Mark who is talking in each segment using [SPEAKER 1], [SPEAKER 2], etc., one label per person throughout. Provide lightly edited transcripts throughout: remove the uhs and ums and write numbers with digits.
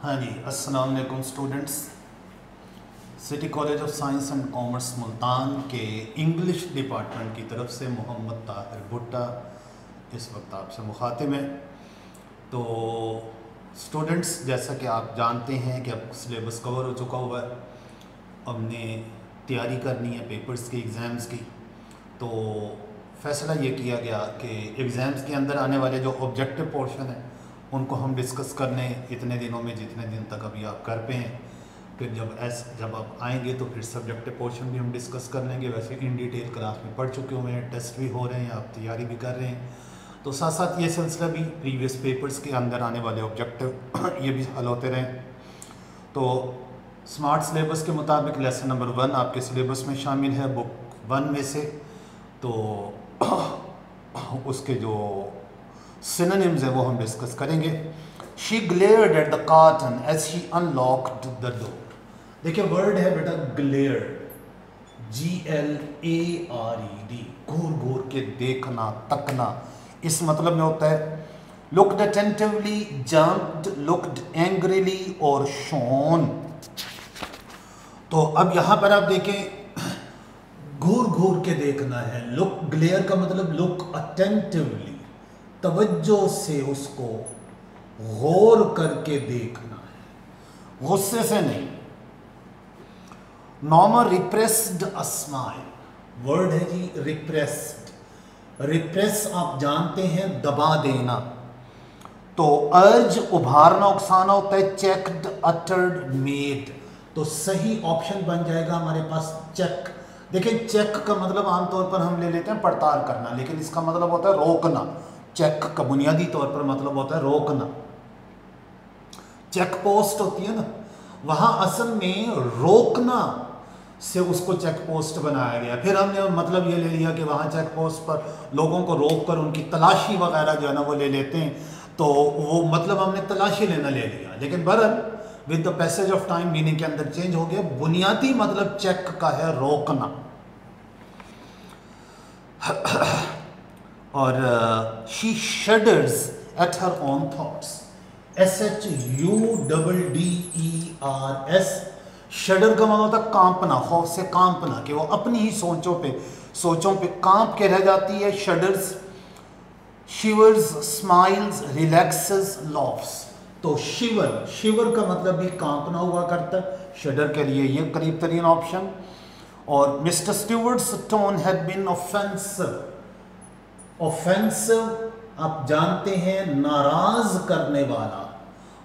[SPEAKER 1] हाँ जी, अस्सलाम वालेकुम students. City college of science and commerce Multan के इंग्लिश डिपार्टमेंट की तरफ से मोहम्मद ताहिर भुट्टा इस वक्त आपसे मुखातिब हैं। तो स्टूडेंट्स, जैसा कि आप जानते हैं कि अब सिलेबस कवर हो चुका हुआ है, हमने तैयारी करनी है पेपर्स की, एग्ज़ाम्स की। तो फैसला ये किया गया कि एग्ज़ाम्स के अंदर आने वाले जो ऑब्जेक्टिव पोर्शन है उनको हम डिस्कस करने इतने दिनों में, जितने दिन तक अभी आप कर पे हैं। फिर जब आप आएंगे तो फिर सब्जेक्टिव पोर्शन भी हम डिस्कस कर लेंगे। वैसे इन डिटेल क्लास में पढ़ चुके हुए हैं, टेस्ट भी हो रहे हैं, आप तैयारी भी कर रहे हैं। तो साथ साथ ये सिलसिला भी प्रीवियस पेपर्स के अंदर आने वाले ऑब्जेक्टिव ये भी हल होते रहें। तो स्मार्ट सिलेबस के मुताबिक लेसन नंबर 1 आपके सिलेबस में शामिल है, बुक 1 में से। तो उसके जो सिनोनिम्स है वो हम डिस्कस करेंगे। She glared at the carton as she unlocked the door. देखिए वर्ड है बेटा ग्लेयर, GLARED, घूर घूर के देखना, तकना। इस मतलब में होता है looked attentively, jumped, looked angrily और शोन। तो अब यहां पर आप देखें, घूर घूर के देखना है। लुक, ग्लेयर का मतलब लुक अटेंटिवली, तवज्जो से उसको गौर करके देखना है, गुस्से से नहीं। Normal repressed a smile, word है जी रिप्रेस्ड। रिप्रेस आप जानते हैं दबा देना। तो अर्ज उभारना, उकसाना होता है चेक्ड, अटर्ड, मेड। तो सही ऑप्शन बन जाएगा हमारे पास चेक। देखिए चेक का मतलब आमतौर पर हम ले लेते हैं पड़ताल करना, लेकिन इसका मतलब होता है रोकना। चेक का बुनियादी तौर पर मतलब होता है रोकना। चेक पोस्ट होती है ना, वहां असल में रोकना से उसको चेक पोस्ट बनाया गया। फिर हमने मतलब ये ले लिया कि वहां चेक पोस्ट पर लोगों को रोक कर उनकी तलाशी वगैरह जो है ना वो ले लेते हैं, तो वो मतलब हमने तलाशी लेना ले लिया। लेकिन बहरहाल with the passage of time meaning के अंदर चेंज हो गया। बुनियादी मतलब चेक का है रोकना। और she shudders at her own thoughts, SHUDDERS। शडर का मतलब होता है कांपना, खौफ से कांपना, कि वो अपनी ही सोचों पे कांप के रह जाती है। Shudders, शिवर्स, smiles, relaxes, laughs. तो शिवर का मतलब भी कांपना हुआ करता है। शडर के लिए ये करीब तरीन ऑप्शन। और mister Stewart's tone had been offensive. Offensive आप जानते हैं नाराज करने वाला,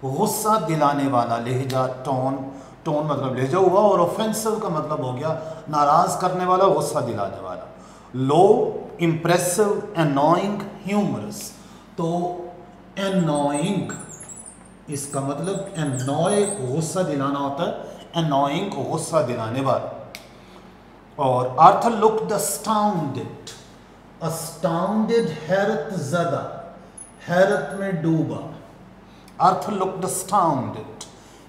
[SPEAKER 1] गुस्सा दिलाने वाला लहजा। टोन मतलब लहजा हुआ, और ऑफेंसिव का मतलब हो गया नाराज करने वाला, गुस्सा दिलाने वाला। लो, इंप्रेसिव, एनोइंग, ह्यूमरस। तो एनोइंग इसका मतलब एनॉय गुस्सा दिलाना होता है, एनोइंग गुस्सा दिलाने वाला। और आर्थर लुक्ड अस्टाउंडेड। अस्टाउंडेड हैरत ज़दा, हैरत में डूबा। Arthur looked अस्टाउंडेड।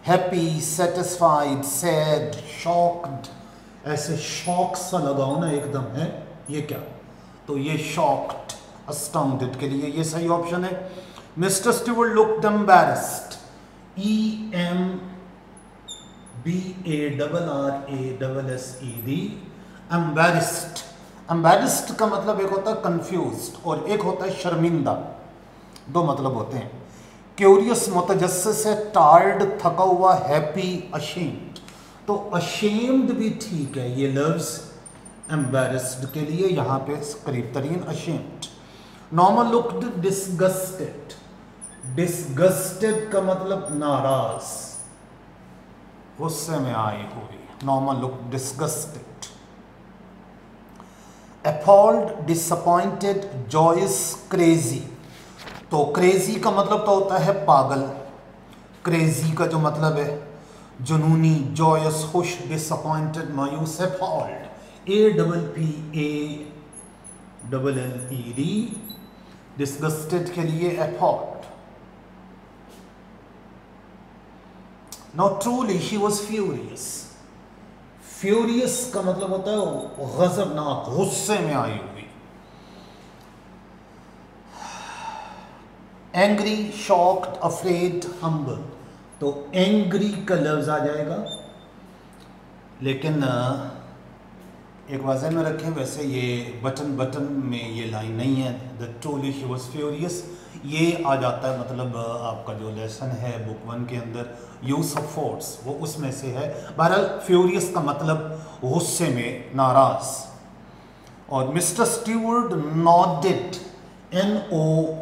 [SPEAKER 1] Happy, satisfied, sad, shocked. ऐसे शॉक सा लगाओ ना एकदम, है ये क्या? तो ये शॉक्ड, अस्टाउंडेड के लिए ये सही ऑप्शन है। Mister Stewart looked embarrassed. EMBARRASSED, embarrassed. Embarrassed का मतलब एक होता है कंफ्यूज्ड और एक होता है शर्मिंदा, दो मतलब होते हैं। क्यूरियस मुतजस्सिस है, टार्ड थका हुआ, हैप्पी, अशेम्ड। तो अशेम्ड भी ठीक है, ये लफ्ज एम्बैरेस्ड के लिए यहाँ पे करीब तरीन ashamed. Normal looked disgusted. Disgusted का मतलब नाराज, गुस्से में आई हुई। Normal look disgusted. Appalled, disappointed, joyous, crazy. तो क्रेजी का मतलब तो होता है पागल। क्रेजी का जो मतलब है जुनूनी, जॉयस खुश, डिसअपॉइंटेड मायूस। एफॉल्ड, APPALLED, डिसगस्टेड के लिए एफॉल्ड। Now truly she was furious. Furious का मतलब होता है गजबनाक, गुस्से में आई हुई। Angry, shocked, afraid, humble. तो एंग्री का लफ्ज़ आ जाएगा, लेकिन एक वाज़ह में रखें, वैसे ये बटन में ये लाइन नहीं है। The truly he was furious, ये आ जाता है मतलब आपका जो लेसन है बुक 1 के अंदर यूज़ ऑफ फोर्स, वो उसमें से है। बहरहाल फ्यूरियस का मतलब गुस्से में, नाराज़। और mister steward nodded, NODDED,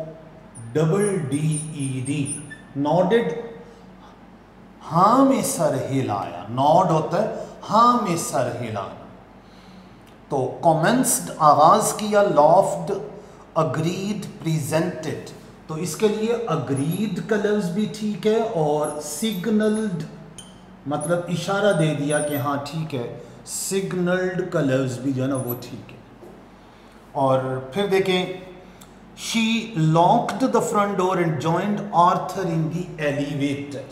[SPEAKER 1] nodded हाँ में सर हिलाया। नॉड होता है हाँ में सर हिलाना। तो कॉमेंस्ड आगाज किया, लॉफ्ड, अग्रीड, प्रेजेंटेड। तो इसके लिए अग्रीड का लफ्ज़ भी ठीक है, और सिग्नल्ड मतलब इशारा दे दिया कि हाँ ठीक है। सिग्नल्ड का लफ्ज़ भी जो है ना वो ठीक है। और फिर देखें, she locked the front door and joined Arthur in the elevator.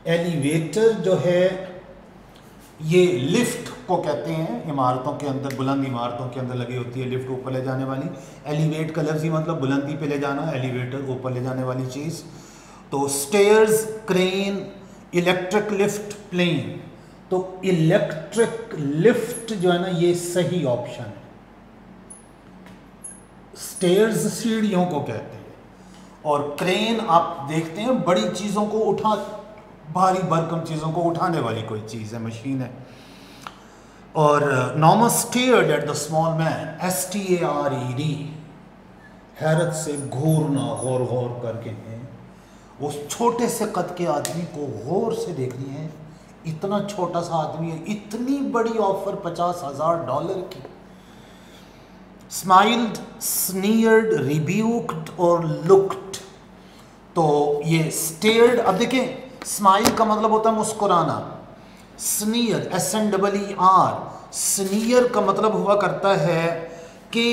[SPEAKER 1] Elevator जो है ये लिफ्ट को कहते हैं, इमारतों के अंदर, बुलंद इमारतों के अंदर लगी होती है लिफ्ट, ऊपर ले जाने वाली। एलिवेट का लफ्ज़ ही मतलब बुलंदी पे ले जाना, एलिवेटर ऊपर ले जाने वाली चीज़। तो stairs, crane, electric lift, plane. तो इलेक्ट्रिक लिफ्ट जो है ना ये सही ऑप्शन है। स्टेयर्स सीढ़ियों को कहते हैं, और क्रेन आप देखते हैं बड़ी चीज़ों को भारी भरकम चीज़ों को उठाने वाली कोई चीज़ है, मशीन है। और Norma stared at the small man, STARED, हैरत से घूरना, गौर करके हैं। उस छोटे से कद के आदमी को गौर से देख रही हैं, इतना छोटा सा आदमी है, इतनी बड़ी ऑफर $50,000 की। स्माइल्ड, स्नीयर्ड, रिब्यूक्ड और लुक्ड। तो ये स्टेयर्ड, अब देखें स्माइल का मतलब होता है मुस्कुराना। स्नीयर, SNEER, स्नीयर का मतलब हुआ करता है कि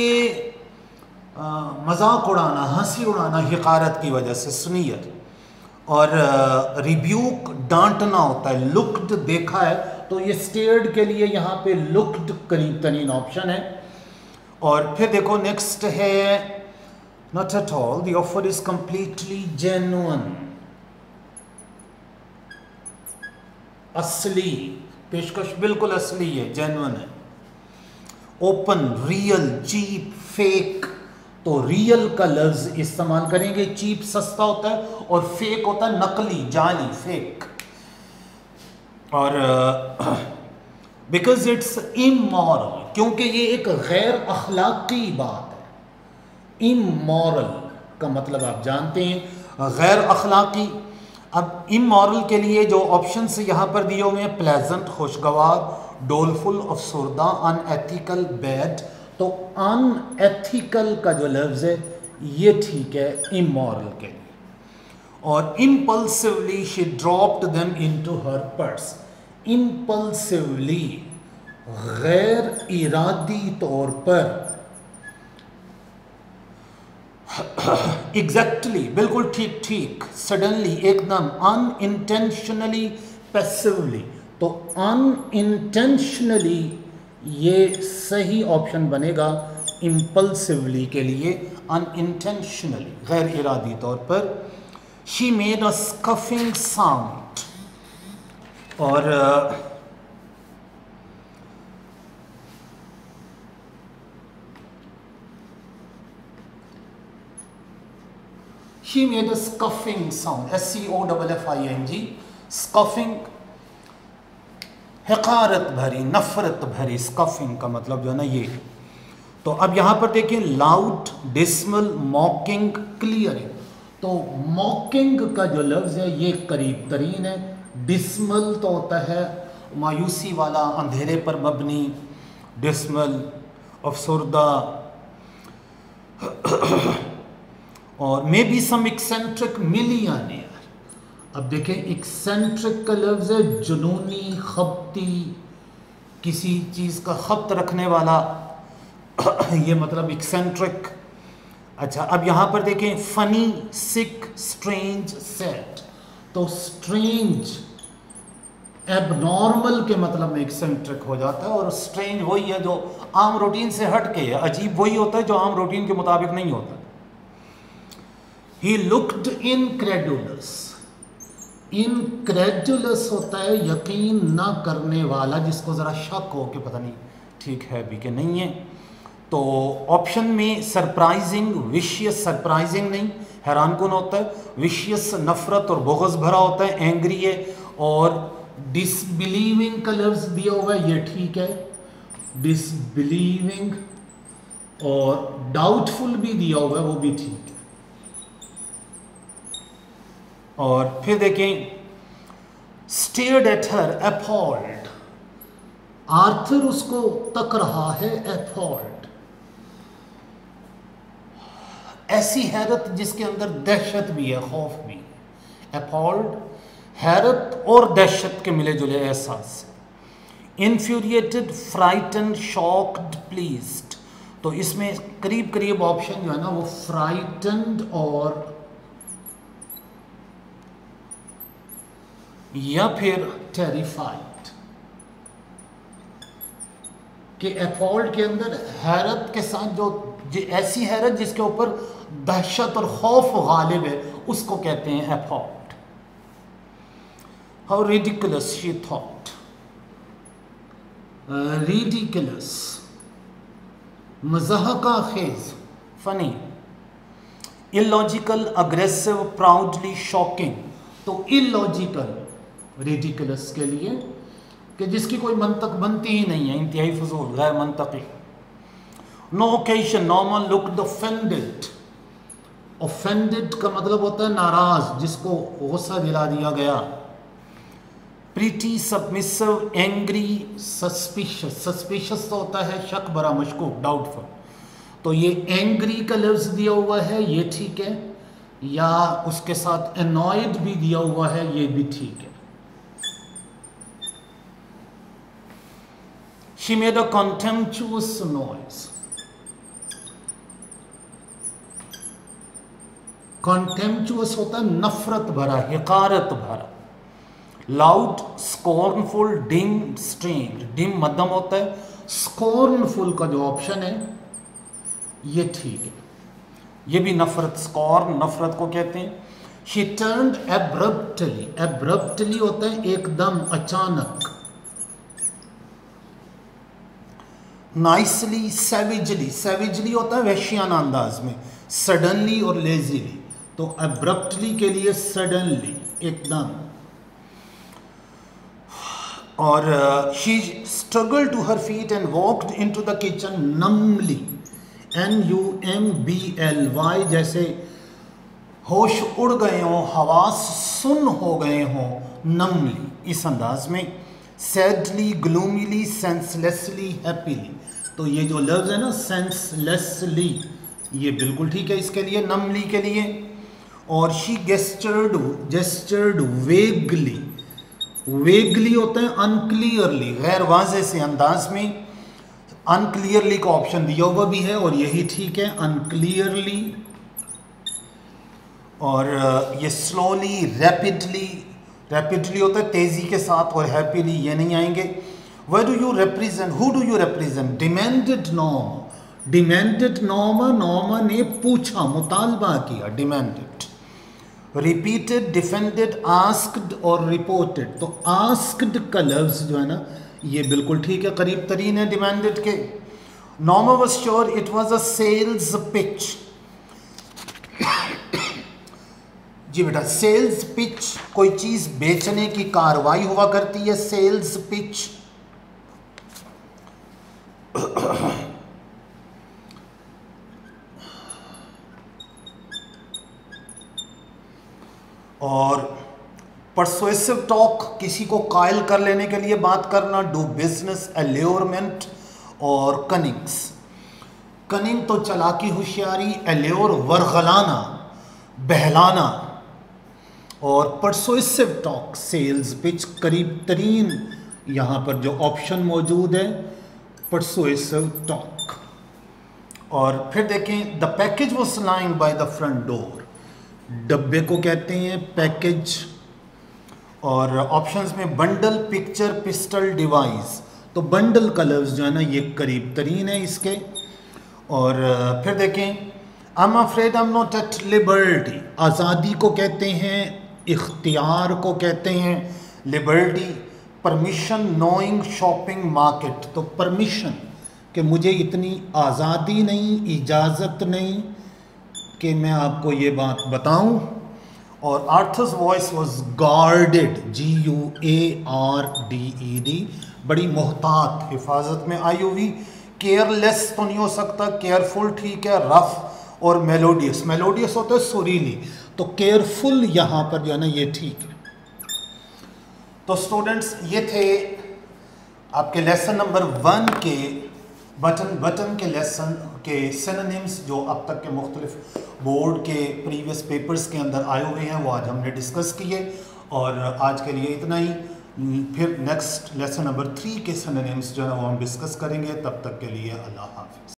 [SPEAKER 1] मजाक उड़ाना, हंसी उड़ाना, हिकारत की वजह से स्नीयर। और रिब्यूक डांटना होता है। लुक्ड देखा है, तो ये स्टेयर्ड के लिए यहाँ पे लुक्ड करीब तरीन ऑप्शन है। और फिर देखो नेक्स्ट है, not at all, the offer is completely genuine, असली, पेशकश बिल्कुल असली है, जेन्युइन है। Open, real, cheap, fake. तो रियल का लफ्ज इस्तेमाल करेंगे, चीप सस्ता होता है, और फेक होता है नकली, जाली, फेक। और बिकॉज इट्स इमोरल, क्योंकि ये एक गैर अखलाकी बात है। इमोरल का मतलब आप जानते हैं, गैर अखलाकी। अब इमोरल के लिए जो ऑप्शंस यहाँ पर दिए हुए हैं, प्लेजेंट, खुशगवार, डोलफुल, अफसरदा, अनएथिकल, बैड। तो अनएथिकल का जो लफ्ज़ है ये ठीक है इमोरल के लिए। और impulsively she dropped them into her purse. Impulsively गैर इरादी तौर पर, एग्जैक्टली बिल्कुल ठीक ठीक, सडनली एकदम, अनइंटेंशनली, पैसिवली। तो अनइंटेंशनली ये सही ऑप्शन बनेगा इम्पल्सिवली के लिए, अनइंटेंशनली गैर इरादी तौर पर। She made a scoffing sound. और she made a scoffing sound, SCOFFING, scoffing, हकारत भरी, नफरत भरी, स्कफिंग का मतलब जो है ना ये। तो अब यहाँ पर देखिए, लाउड, डिस्मल, मॉकिंग, क्लियरिंग। तो मॉकिंग का जो लफ्ज़ है ये करीब तरीन है। डिस्मल तो होता है मायूसी वाला, अंधेरे पर मबनी, डिस्मल, अफसरदा। और maybe some eccentric, millionaire. अब देखें, एक्सेंट्रिक का लफ्ज़ है जुनूनी, खपती, किसी चीज़ का खपत रखने वाला, ये मतलब एक्सेंट्रिक। अच्छा, अब यहाँ पर देखें, फनी, सिक, स्ट्रेंज, सैड। तो स्ट्रेंज एबनॉर्मल के मतलब में एक्सेंट्रिक हो जाता है, और स्ट्रेंज वही है जो आम रूटीन से हट के है। अजीब वही होता है जो आम रूटीन के मुताबिक नहीं होता। He looked incredulous. इनक्रेडुलस होता है यकीन ना करने वाला, जिसको ज़रा शक हो कि पता नहीं ठीक है भी कि नहीं है। तो ऑप्शन में सरप्राइजिंग, विशियस, सरप्राइजिंग नहीं, हैरान कौन होता है, विशियस नफरत और बुग़्ज़ भरा होता है, एंग्री है, और डिसबिलीविंग का लफ्ज़ दिया हुआ है, ये ठीक है, डिसबिलीविंग, और डाउटफुल भी दिया हुआ है, वो भी ठीक है। और फिर देखें, स्टेयर्ड एट हर एपॉल्ड, आर्थर उसको तक रहा है, एपॉल्ड, ऐसी हैरत जिसके अंदर दहशत भी है, खौफ भी है। एपॉल्ड हैरत और दहशत के मिले जुले एहसास। इन्फ्यूरिएटेड, फ्राइटन, शॉक्ड, प्लीज्ड, तो इसमें करीब करीब ऑप्शन जो है ना वो फ्राइटन्ड और या फिर टेरिफाइड, कि एपॉल्ड के अंदर हैरत के साथ जो ऐसी हैरत जिसके ऊपर दहशत और खौफ गालिब है, उसको कहते हैं appalled. How ridiculous she thought, ridiculous, मज़ाहका खेज, funny. Illogical, aggressive, proudly, shocking, तो इलॉजिकल रिडिकुलस के लिए कि जिसकी कोई मंतक बनती ही नहीं है, इंतहाई फजूल, गैर मंतकी। No occasion, normal, looked offended, offended का मतलब होता है नाराज, जिसको गुस्सा दिला दिया गया। Pretty, submissive, angry, suspicious, suspicious तो होता है शक भरा, मशकूक, डाउटफुल, तो ये एंग्री का लफ्ज दिया हुआ है, ये ठीक है, या उसके साथ एनॉयड भी दिया हुआ है, ये भी ठीक है। She made a contemptuous noise. Contemptuous होता है नफरत भरा, हिकारत भरा। Loud, scornful, dim, strange, dim मध्यम होता है, scornful का जो ऑप्शन है ये ठीक है, ये भी नफरत, scorn नफरत को कहते हैं। She turned abruptly, abruptly होता है एकदम, अचानक। नाइसली, सैविजली, सैविजली होता है वहशियाना अंदाज में, सडनली और लेजीली, तो अब्रप्टली के लिए सडनली, एकदम। और she struggle to her feet and walked into the kitchen numbly, NUMBLY, जैसे होश उड़ गए हों, हवास सुन हो गए हों, नमली, इस अंदाज में। सैडली, ग्लूमीली, सेंसलेसली, हैप्पीली, तो ये जो लफ्ज़ है ना सेंसलेसली, ये बिल्कुल ठीक है इसके लिए, नमली के लिए। और शी जेस्चर्ड वेगली, वेगली होता है अनक्लियरली, गैर वाज़े से अंदाज में। अनक्लियरली का ऑप्शन दिया हुआ भी है और यही ठीक है, अनक्लियरली। और ये स्लोली, रैपिडली, रैपिडली होता है तेज़ी के साथ, और हैप्पीली ये नहीं आएंगे। What do you represent, who do you represent, demanded norm, demanded norm, norm ने पूछा, मुतालबा किया, डिमांडेड। रिपीटेड, डिफेंडेड, आस्क्ड और रिपोर्टेड, तो आस्क्ड का लफ्ज़ जो है ना ये बिल्कुल ठीक है, करीब तरीन है डिमांडेड के। Norma was sure it was a sales pitch, जी बेटा, सेल्स पिच कोई चीज बेचने की कार्रवाई हुआ करती है, सेल्स पिच। और परसुएसिव टॉक, किसी को कायल कर लेने के लिए बात करना, डू बिजनेस, एल्योरमेंट और कनिंग्स। कनिंग तो चालाकी, होशियारी, एल्योर वरगलाना, बहलाना, और परसुएसिव टॉक, सेल्स पिच, करीब तरीन यहाँ पर जो ऑप्शन मौजूद है परसुएसिव टॉक। और फिर देखें, the package was lying by the front door, डब्बे को कहते हैं पैकेज। और ऑप्शंस में बंडल, पिक्चर, पिस्टल, डिवाइस, तो बंडल का लफ्ज़ जो है ना ये करीब तरीन है इसके। और फिर देखें, I'm afraid I'm not at liberty. आज़ादी को कहते हैं, इख्तियार को कहते हैं liberty. Permission knowing shopping market, तो परमिशन कि मुझे इतनी आज़ादी नहीं, इजाज़त नहीं कि मैं आपको ये बात बताऊं। और Arthur's voice was guarded, GUARDED, बड़ी मोहतात, हिफाजत में आई हुई। केयरलेस तो नहीं हो सकता, केयरफुल ठीक है, रफ और मेलोडियस, मेलोडियस होता है सुरीली, तो केयरफुल यहाँ पर जो है ना ये ठीक है। तो स्टूडेंट्स ये थे आपके लेसन नंबर 1 के बटन के लेसन के सिनोनिम्स जो अब तक के मुख्तलिफ बोर्ड के प्रीवियस पेपर्स के अंदर आए हुए हैं, वो आज हमने डिस्कस किए। और आज के लिए इतना ही। फिर नेक्स्ट लेसन नंबर 3 के सिनोनिम्स जो है वो हम डिस्कस करेंगे। तब तक के लिए अल्लाह हाफ़िज़।